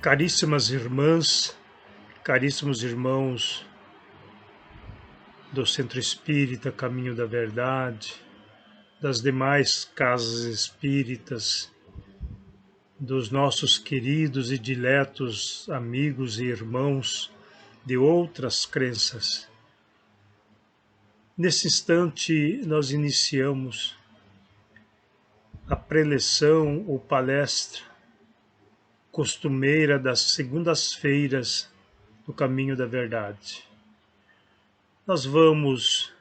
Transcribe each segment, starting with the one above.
Caríssimas irmãs, caríssimos irmãos do Centro Espírita Caminho da Verdade, das demais casas espíritas, dos nossos queridos e diletos amigos e irmãos de outras crenças. Nesse instante, nós iniciamos a preleção ou palestra costumeira das segundas-feiras do Caminho da Verdade. Nós vamos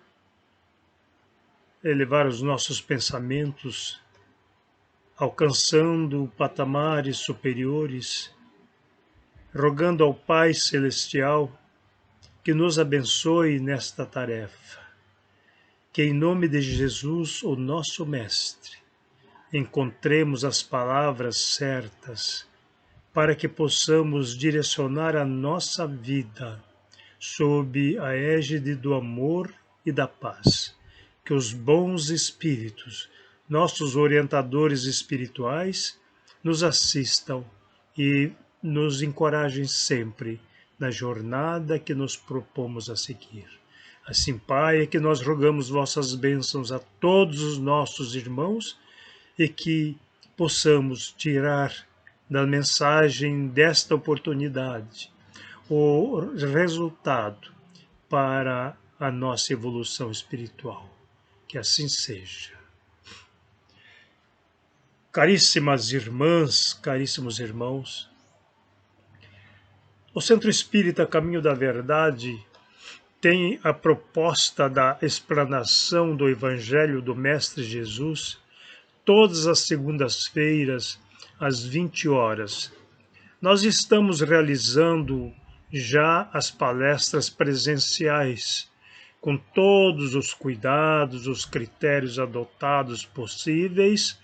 elevar os nossos pensamentos, alcançando patamares superiores, rogando ao Pai Celestial que nos abençoe nesta tarefa, que em nome de Jesus, o nosso Mestre, encontremos as palavras certas para que possamos direcionar a nossa vida sob a égide do amor e da paz. Que os bons espíritos, nossos orientadores espirituais, nos assistam e nos encorajem sempre na jornada que nos propomos a seguir. Assim, Pai, é que nós rogamos vossas bênçãos a todos os nossos irmãos e que possamos tirar da mensagem desta oportunidade o resultado para a nossa evolução espiritual. Que assim seja. Caríssimas irmãs, caríssimos irmãos, o Centro Espírita Caminho da Verdade tem a proposta da explanação do Evangelho do Mestre Jesus todas as segundas-feiras, às 20 horas. Nós estamos realizando já as palestras presenciais, com todos os cuidados, os critérios adotados possíveis,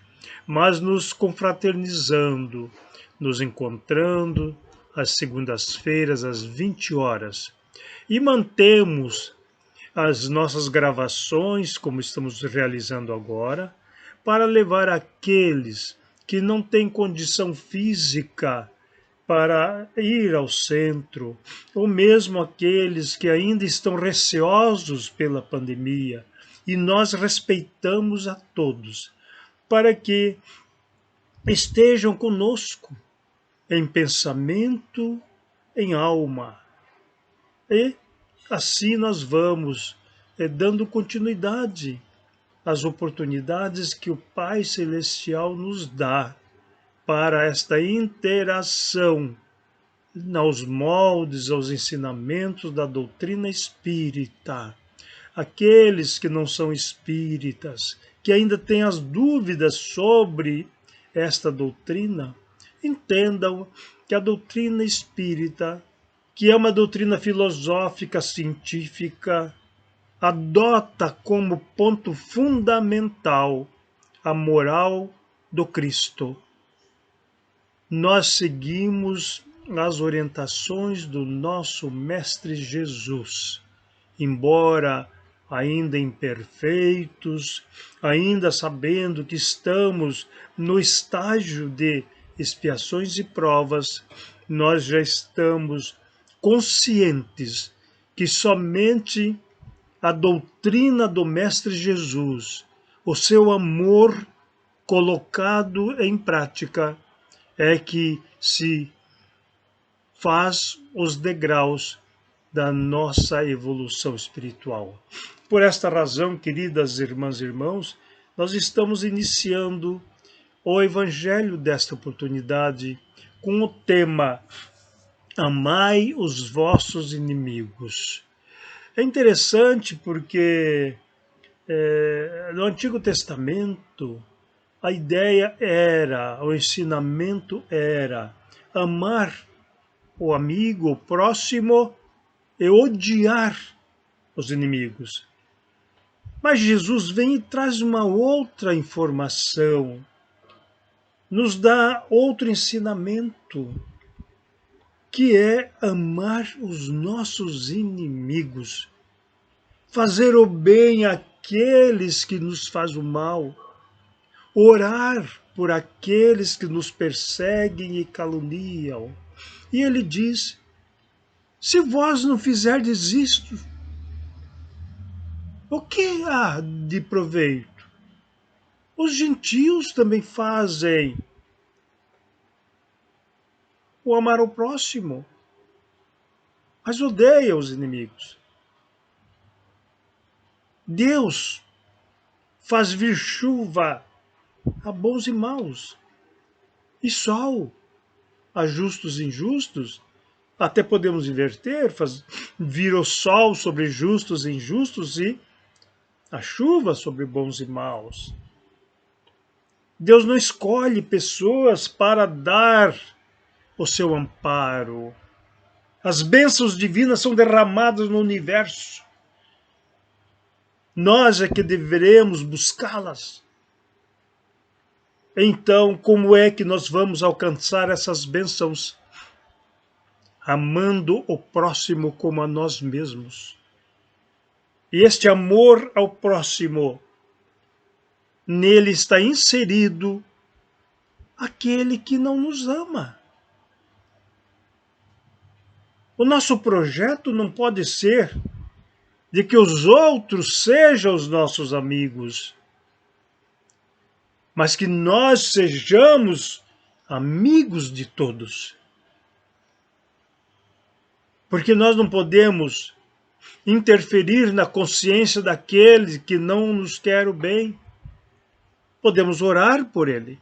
mas nos confraternizando, nos encontrando às segundas-feiras, às 20 horas. E mantemos as nossas gravações, como estamos realizando agora, para levar aqueles que não têm condição física para ir ao centro, ou mesmo aqueles que ainda estão receosos pela pandemia, e nós respeitamos a todos, para que estejam conosco em pensamento, em alma. E assim nós vamos dando continuidade às oportunidades que o Pai Celestial nos dá para esta interação aos moldes, aos ensinamentos da doutrina espírita. Aqueles que não são espíritas, que ainda têm as dúvidas sobre esta doutrina, entendam que a doutrina espírita, que é uma doutrina filosófica, científica, adota como ponto fundamental a moral do Cristo. Nós seguimos as orientações do nosso Mestre Jesus, embora ainda imperfeitos, ainda sabendo que estamos no estágio de expiações e provas, nós já estamos conscientes que somente a doutrina do Mestre Jesus, o seu amor colocado em prática, é que se faz os degraus da nossa evolução espiritual. Por esta razão, queridas irmãs e irmãos, nós estamos iniciando o Evangelho desta oportunidade com o tema Amai os vossos inimigos. É interessante porque no Antigo Testamento a ideia era, o ensinamento era amar o amigo, o próximo e odiar os inimigos. Mas Jesus vem e traz uma outra informação, nos dá outro ensinamento, que é amar os nossos inimigos, fazer o bem àqueles que nos fazem o mal, orar por aqueles que nos perseguem e caluniam. E ele diz: se vós não fizerdes isto, o que há de proveito? Os gentios também fazem o amar ao próximo, mas odeia os inimigos. Deus faz vir chuva a bons e maus, e sol a justos e injustos. Até podemos inverter, vir o sol sobre justos e injustos e a chuva sobre bons e maus. Deus não escolhe pessoas para dar o seu amparo. As bênçãos divinas são derramadas no universo. Nós é que deveremos buscá-las. Então, como é que nós vamos alcançar essas bênçãos? Amando o próximo como a nós mesmos. E este amor ao próximo, nele está inserido aquele que não nos ama. O nosso projeto não pode ser de que os outros sejam os nossos amigos, mas que nós sejamos amigos de todos. Porque nós não podemos interferir na consciência daquele que não nos quer o bem. Podemos orar por ele.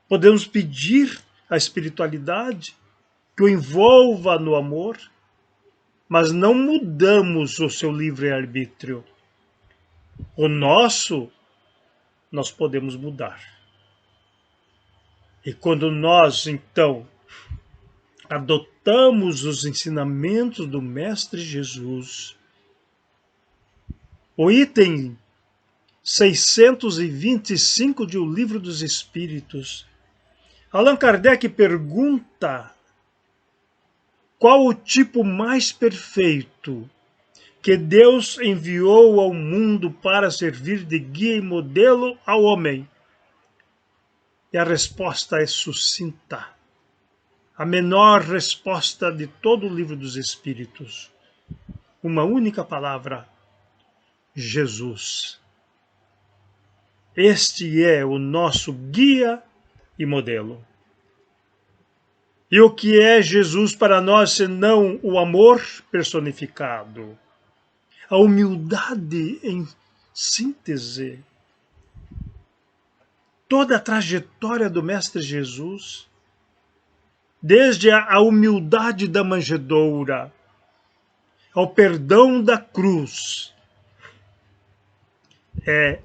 Podemos pedir a espiritualidade que o envolva no amor, mas não mudamos o seu livre-arbítrio. O nosso, nós podemos mudar. E quando nós, então, adotamos os ensinamentos do Mestre Jesus, o item 625 de O Livro dos Espíritos, Allan Kardec pergunta qual o tipo mais perfeito que Deus enviou ao mundo para servir de guia e modelo ao homem. E a resposta é sucinta. A menor resposta de todo o Livro dos Espíritos. Uma única palavra: Jesus. Este é o nosso guia e modelo. E o que é Jesus para nós senão o amor personificado? A humildade em síntese. Toda a trajetória do Mestre Jesus, desde a humildade da manjedoura, ao perdão da cruz, é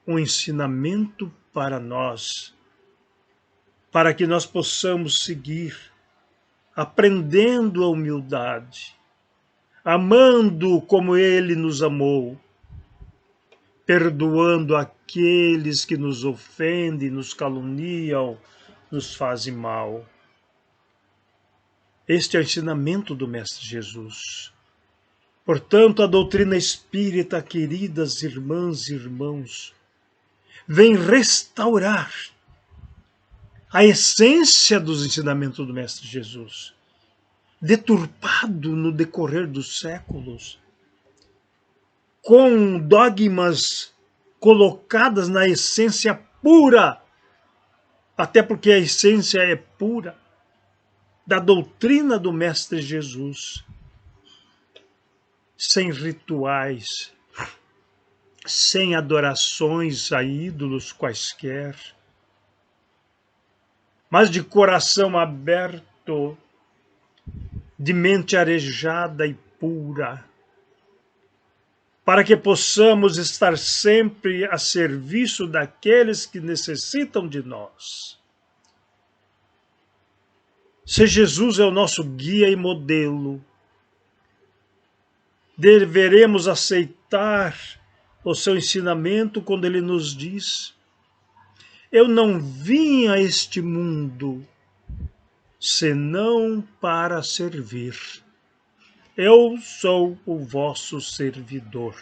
um ensinamento para nós, para que nós possamos seguir aprendendo a humildade, amando como Ele nos amou, perdoando aqueles que nos ofendem, nos caluniam, nos fazem mal. Este é o ensinamento do Mestre Jesus. Portanto, a doutrina espírita, queridas irmãs e irmãos, vem restaurar a essência dos ensinamentos do Mestre Jesus, deturpado no decorrer dos séculos, com dogmas colocadas na essência pura, até porque a essência é pura, da doutrina do Mestre Jesus, sem rituais, sem adorações a ídolos quaisquer, mas de coração aberto, de mente arejada e pura, para que possamos estar sempre a serviço daqueles que necessitam de nós. Se Jesus é o nosso guia e modelo, deveremos aceitar o seu ensinamento quando ele nos diz: eu não vim a este mundo senão para servir. Eu sou o vosso servidor.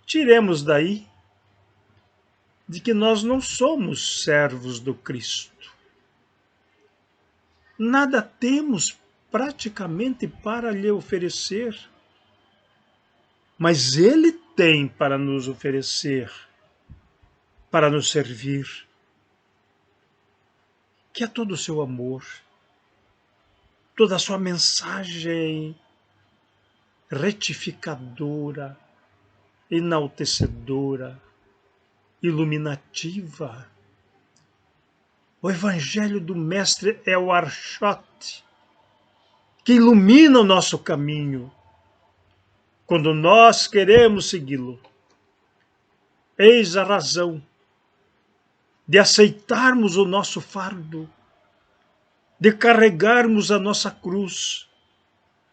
Tiremos daí de que nós não somos servos do Cristo. Nada temos praticamente para lhe oferecer, mas Ele tem para nos oferecer, para nos servir, que é todo o seu amor, toda a sua mensagem retificadora, enaltecedora, iluminativa. O Evangelho do Mestre é o archote que ilumina o nosso caminho quando nós queremos segui-lo. Eis a razão de aceitarmos o nosso fardo, de carregarmos a nossa cruz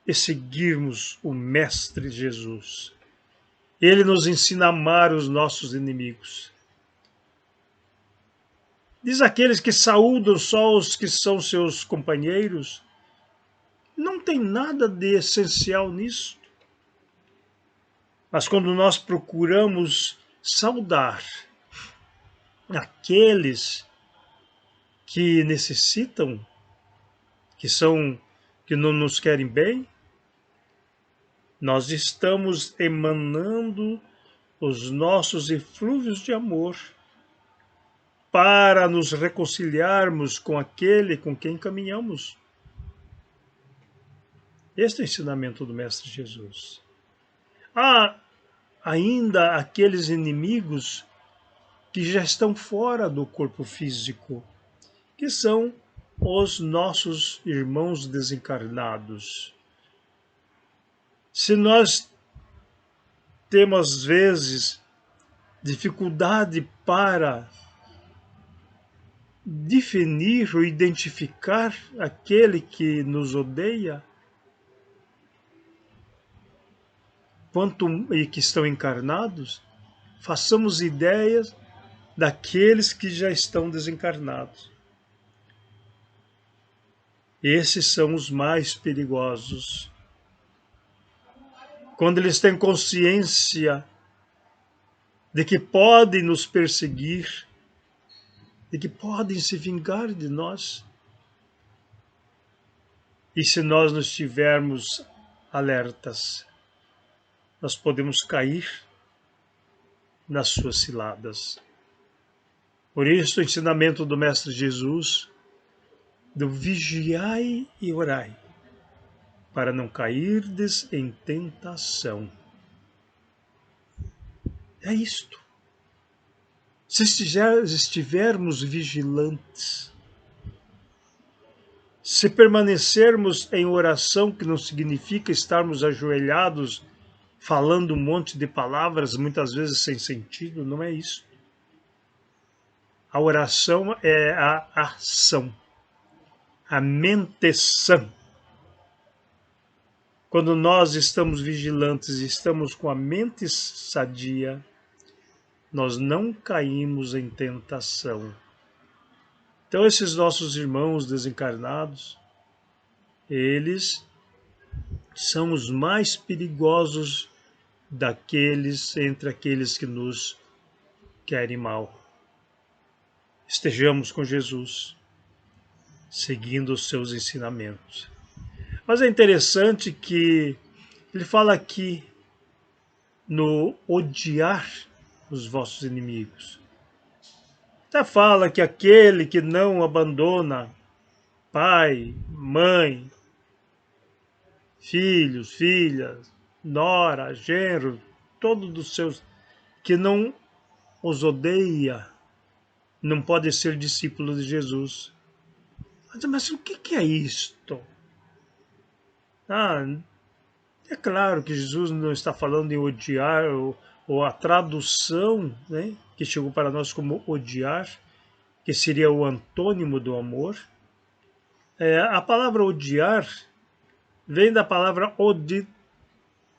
e seguirmos o Mestre Jesus. Ele nos ensina a amar os nossos inimigos. Diz aqueles que saúdam só os que são seus companheiros. Não tem nada de essencial nisso. Mas quando nós procuramos saudar aqueles que necessitam, que não nos querem bem, nós estamos emanando os nossos eflúvios de amor para nos reconciliarmos com aquele com quem caminhamos. Este é o ensinamento do Mestre Jesus. Há ainda aqueles inimigos que já estão fora do corpo físico, que são os nossos irmãos desencarnados. Se nós temos, às vezes, dificuldade para definir ou identificar aquele que nos odeia, e que estão encarnados, façamos ideias daqueles que já estão desencarnados. Esses são os mais perigosos. Quando eles têm consciência de que podem nos perseguir, de que podem se vingar de nós. E se nós não estivermos alertas, nós podemos cair nas suas ciladas. Por isso, o ensinamento do Mestre Jesus, do vigiai e orai, para não cairdes em tentação. É isto. Se estivermos vigilantes, se permanecermos em oração, que não significa estarmos ajoelhados, falando um monte de palavras, muitas vezes sem sentido, não é isso. A oração é a ação, a mente sã. Quando nós estamos vigilantes e estamos com a mente sadia, nós não caímos em tentação. Então, esses nossos irmãos desencarnados, eles são os mais perigosos entre aqueles que nos querem mal. Estejamos com Jesus, seguindo os seus ensinamentos. Mas é interessante que ele fala aqui no odiar os vossos inimigos. Até fala que aquele que não abandona pai, mãe, filhos, filhas, nora, genro, todos dos seus, que não os odeia, não pode ser discípulo de Jesus. Mas o que é isto? É claro que Jesus não está falando em odiar, ou a tradução, né, que chegou para nós como odiar, que seria o antônimo do amor. A palavra odiar vem da palavra odi,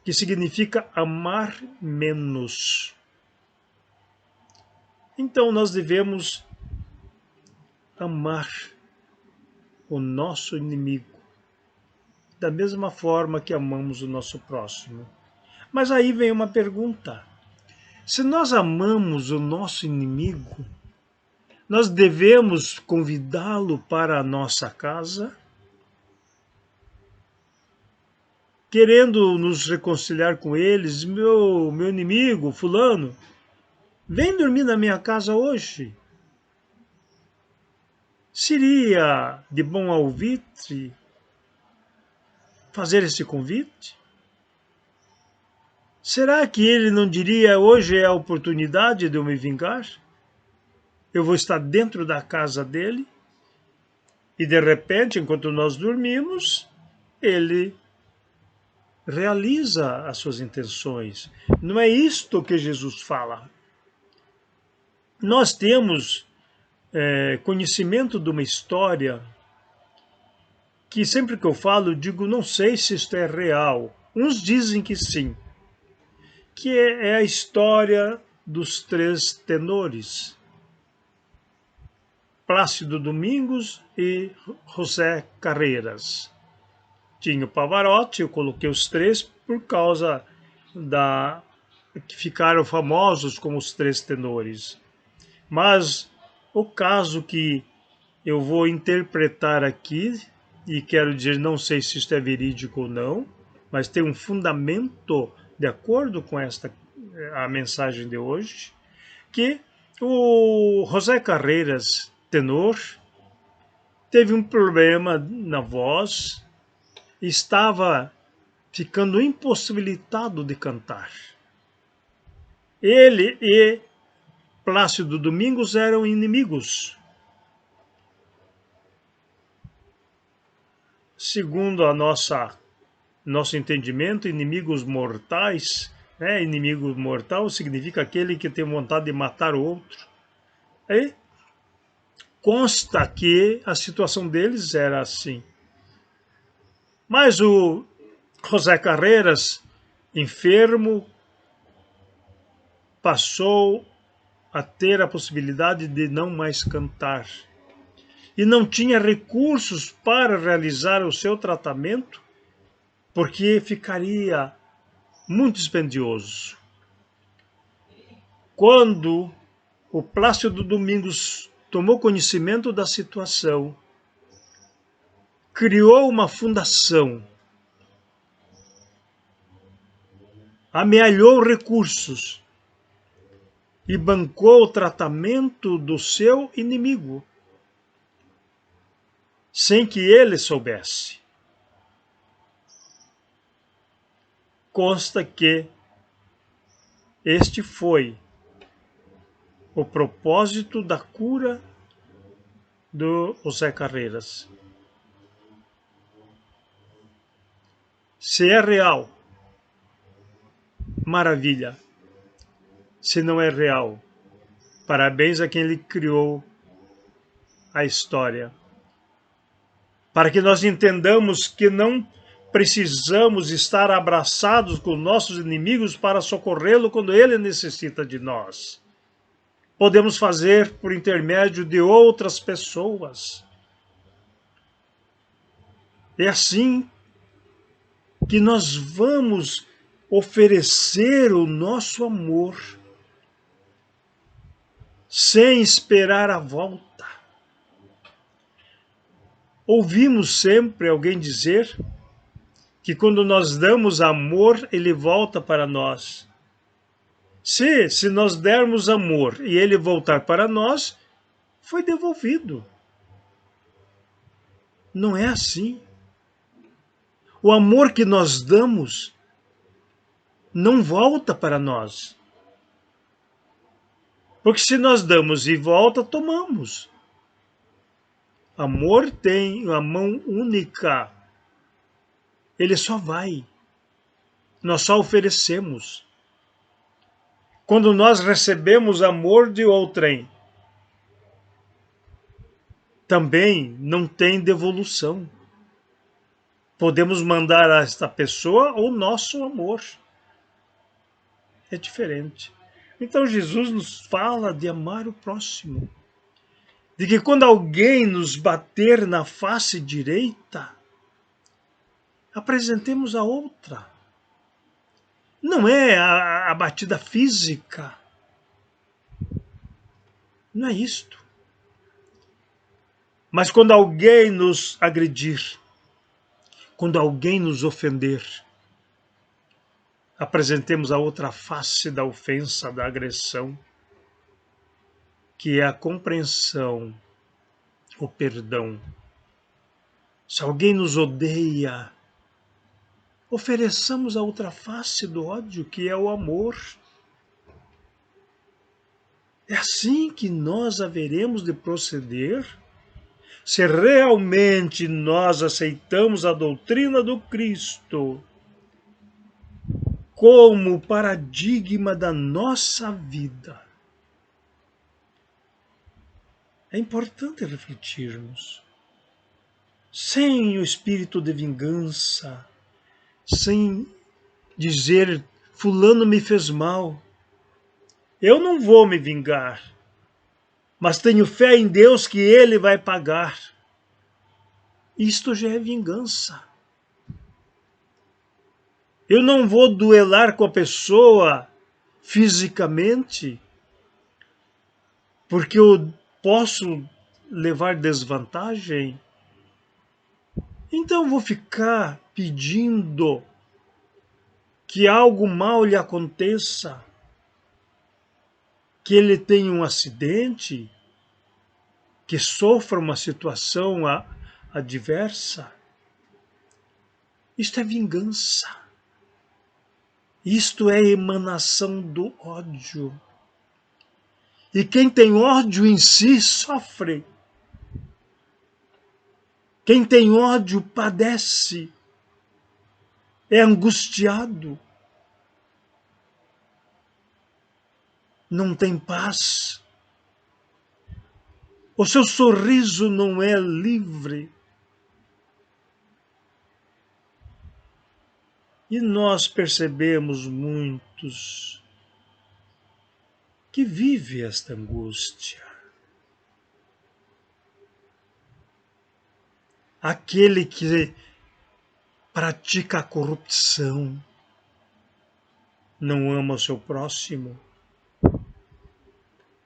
que significa amar menos. Então nós devemos amar o nosso inimigo da mesma forma que amamos o nosso próximo. Mas aí vem uma pergunta. Se nós amamos o nosso inimigo, nós devemos convidá-lo para a nossa casa, querendo nos reconciliar com eles. Meu inimigo, fulano, vem dormir na minha casa hoje. Seria de bom alvitre fazer esse convite? Será que ele não diria: hoje é a oportunidade de eu me vingar? Eu vou estar dentro da casa dele e, de repente, enquanto nós dormimos, ele realiza as suas intenções. Não é isto que Jesus fala. Nós temos conhecimento de uma história que, sempre que eu falo, eu digo: não sei se isto é real. Uns dizem que sim, que é a história dos três tenores, Plácido Domingos e José Carreiras. Tinha o Pavarotti, eu coloquei os três por causa que ficaram famosos como os três tenores. Mas o caso que eu vou interpretar aqui, e quero dizer, não sei se isto é verídico ou não, mas tem um fundamento de acordo com a mensagem de hoje, que o José Carreiras, tenor, teve um problema na voz, estava ficando impossibilitado de cantar. Ele e Plácido Domingos eram inimigos. Segundo nosso entendimento, inimigos mortais, né? Inimigo mortal significa aquele que tem vontade de matar o outro. E consta que a situação deles era assim. Mas o José Carreiras, enfermo, passou a ter a possibilidade de não mais cantar. E não tinha recursos para realizar o seu tratamento, porque ficaria muito dispendioso. Quando o Plácido Domingos tomou conhecimento da situação, criou uma fundação, amealhou recursos e bancou o tratamento do seu inimigo, sem que ele soubesse. Consta que este foi o propósito da cura do José Carreiras. Se é real, maravilha. Se não é real, parabéns a quem lhe criou a história. Para que nós entendamos que não precisamos estar abraçados com nossos inimigos para socorrê-lo quando ele necessita de nós. Podemos fazer por intermédio de outras pessoas. É assim que nós vamos oferecer o nosso amor sem esperar a volta. Ouvimos sempre alguém dizer que quando nós damos amor, ele volta para nós. Se nós dermos amor e ele voltar para nós, foi devolvido. Não é assim. O amor que nós damos não volta para nós. Porque se nós damos e volta, tomamos. Amor tem a mão única. Ele só vai. Nós só oferecemos. Quando nós recebemos amor de outrem, também não tem devolução. Podemos mandar a esta pessoa o nosso amor. É diferente. Então Jesus nos fala de amar o próximo. De que quando alguém nos bater na face direita, apresentemos a outra. Não é a batida física, Não é isto. Mas quando alguém nos agredir, quando alguém nos ofender, apresentemos a outra face da ofensa, da agressão, que é a compreensão, o perdão. Se alguém nos odeia, ofereçamos a outra face do ódio, que é o amor. É assim que nós haveremos de proceder se realmente nós aceitamos a doutrina do Cristo como paradigma da nossa vida. É importante refletirmos. Sem o espírito de vingança, sem dizer fulano me fez mal, eu não vou me vingar, mas tenho fé em Deus que Ele vai pagar. Isto já é vingança. Eu não vou duelar com a pessoa fisicamente, porque eu posso levar desvantagem. Então eu vou ficar pedindo que algo mal lhe aconteça, que ele tenha um acidente, que sofra uma situação adversa. Isto é vingança. Isto é emanação do ódio. E quem tem ódio em si sofre. Quem tem ódio padece, é angustiado, não tem paz. O seu sorriso não é livre. E nós percebemos muitos que vivem esta angústia. Aquele que pratica a corrupção não ama o seu próximo.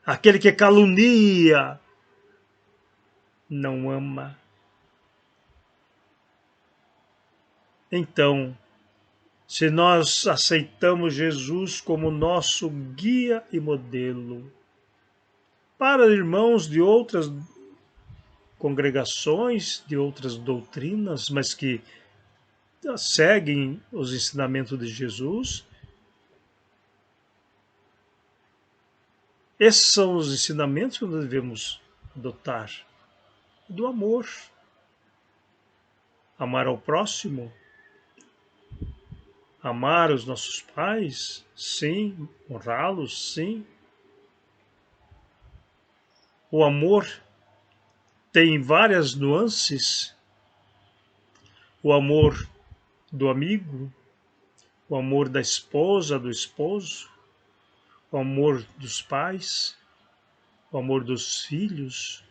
Aquele que calunia não ama. Então, se nós aceitamos Jesus como nosso guia e modelo, para irmãos de outras congregações, de outras doutrinas, mas que seguem os ensinamentos de Jesus, esses são os ensinamentos que nós devemos adotar. Do amor. Amar ao próximo. Amar os nossos pais, sim. Honrá-los, sim. O amor tem várias nuances. O amor do amigo, o amor da esposa, do esposo, o amor dos pais, o amor dos filhos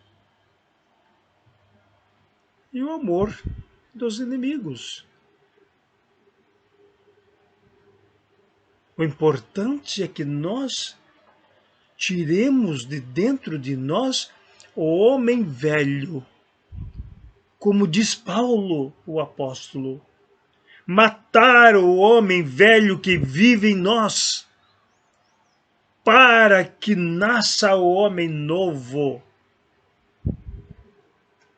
e o amor dos inimigos. O importante é que nós tiremos de dentro de nós o homem velho, como diz Paulo, o apóstolo. Matar o homem velho que vive em nós, para que nasça o homem novo.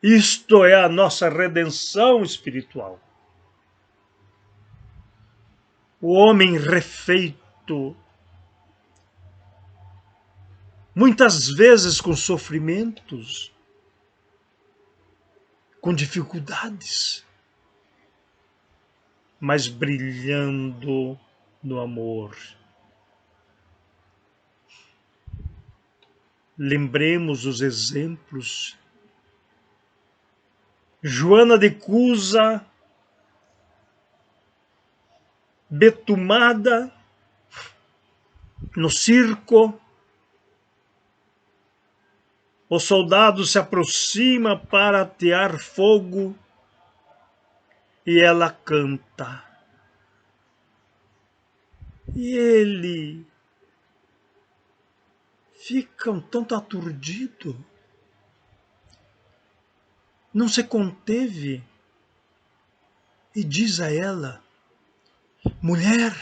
Isto é a nossa redenção espiritual. O homem refeito, muitas vezes com sofrimentos, com dificuldades, mas brilhando no amor. Lembremos os exemplos. Joana de Cusa, betumada no circo, o soldado se aproxima para atear fogo e ela canta. E ele fica um tanto aturdido. Não se conteve e diz a ela: mulher,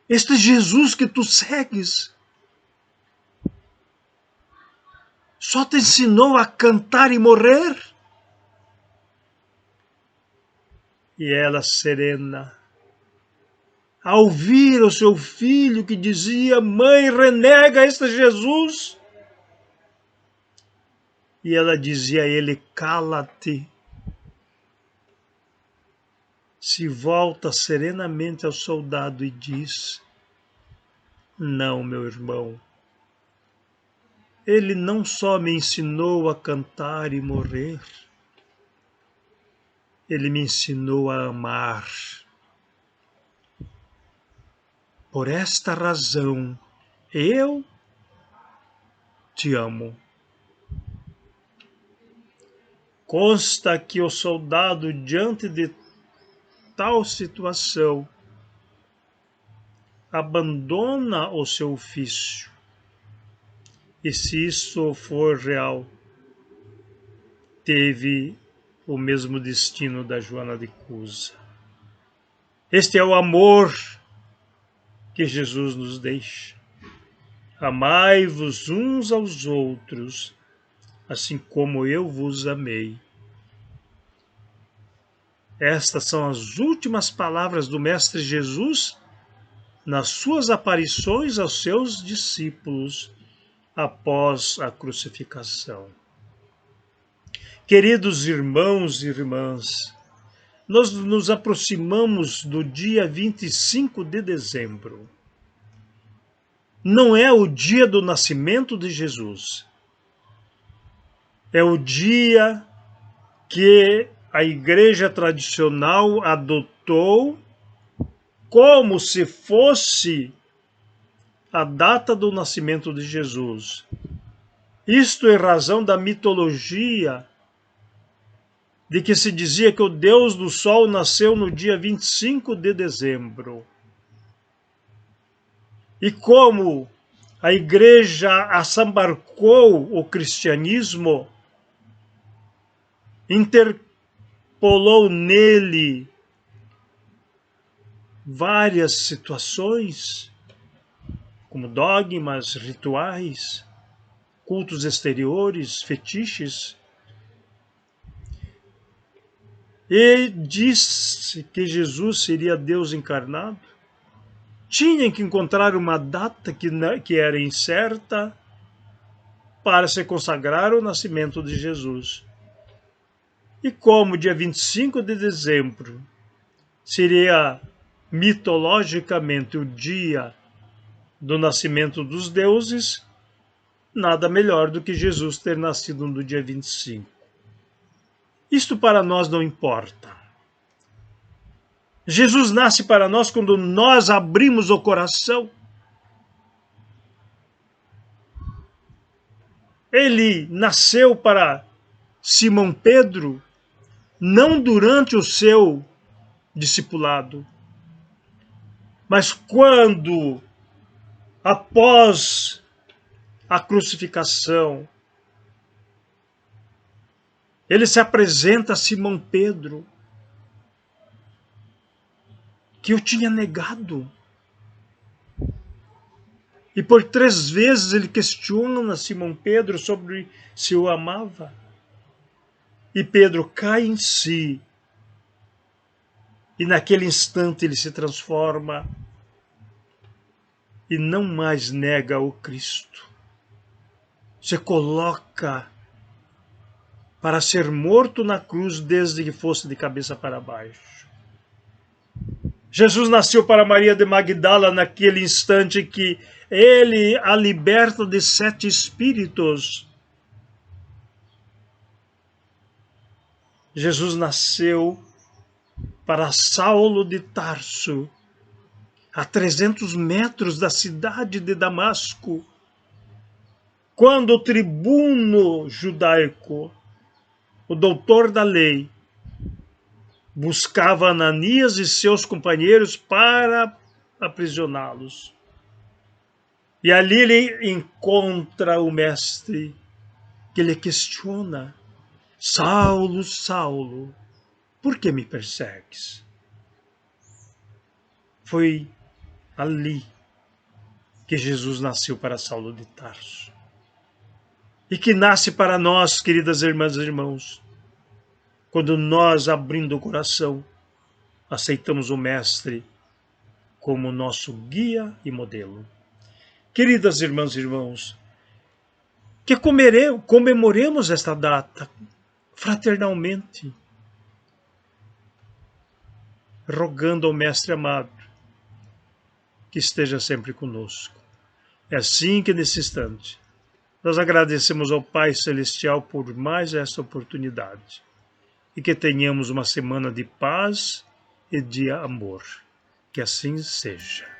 este Jesus que tu segues só te ensinou a cantar e morrer? E ela, serena, ao ouvir o seu filho que dizia: mãe, renega este Jesus. E ela dizia a ele: cala-te. Se volta serenamente ao soldado e diz: não, meu irmão, ele não só me ensinou a cantar e morrer, ele me ensinou a amar. Por esta razão, eu te amo. Consta que o soldado, diante de tal situação, abandona o seu ofício. E se isso for real, teve o mesmo destino da Joana de Cusa. Este é o amor que Jesus nos deixa. Amai-vos uns aos outros, assim como eu vos amei. Estas são as últimas palavras do Mestre Jesus nas suas aparições aos seus discípulos após a crucificação. Queridos irmãos e irmãs, nós nos aproximamos do dia 25 de dezembro. Não é o dia do nascimento de Jesus. É o dia que a igreja tradicional adotou como se fosse a data do nascimento de Jesus. Isto em razão da mitologia de que se dizia que o Deus do Sol nasceu no dia 25 de dezembro. E como a igreja assambarcou o cristianismo, interpolou nele várias situações, como dogmas, rituais, cultos exteriores, fetiches, e disse que Jesus seria Deus encarnado. Tinham que encontrar uma data que era incerta para se consagrar ao nascimento de Jesus. E como dia 25 de dezembro seria mitologicamente o dia do nascimento dos deuses, nada melhor do que Jesus ter nascido no dia 25. Isto para nós não importa. Jesus nasce para nós quando nós abrimos o coração. Ele nasceu para Simão Pedro, não durante o seu discipulado, mas quando, após a crucificação, ele se apresenta a Simão Pedro, que o tinha negado. E por 3 vezes ele questiona Simão Pedro sobre se o amava. E Pedro cai em si. E naquele instante ele se transforma e não mais nega o Cristo. Se coloca para ser morto na cruz desde que fosse de cabeça para baixo. Jesus nasceu para Maria de Magdala naquele instante que ele a liberta de 7 espíritos. Jesus nasceu para Saulo de Tarso, a 300 metros da cidade de Damasco, quando o tribuno judaico, o doutor da lei, buscava Ananias e seus companheiros para aprisioná-los. E ali ele encontra o mestre que lhe questiona: Saulo, Saulo, por que me persegues? Foi ali que Jesus nasceu para Saulo de Tarso. E que nasce para nós, queridas irmãs e irmãos, quando nós, abrindo o coração, aceitamos o Mestre como nosso guia e modelo. Queridas irmãs e irmãos, que comemoremos esta data fraternalmente, rogando ao Mestre amado que esteja sempre conosco. É assim que, nesse instante, nós agradecemos ao Pai Celestial por mais esta oportunidade e que tenhamos uma semana de paz e de amor. Que assim seja.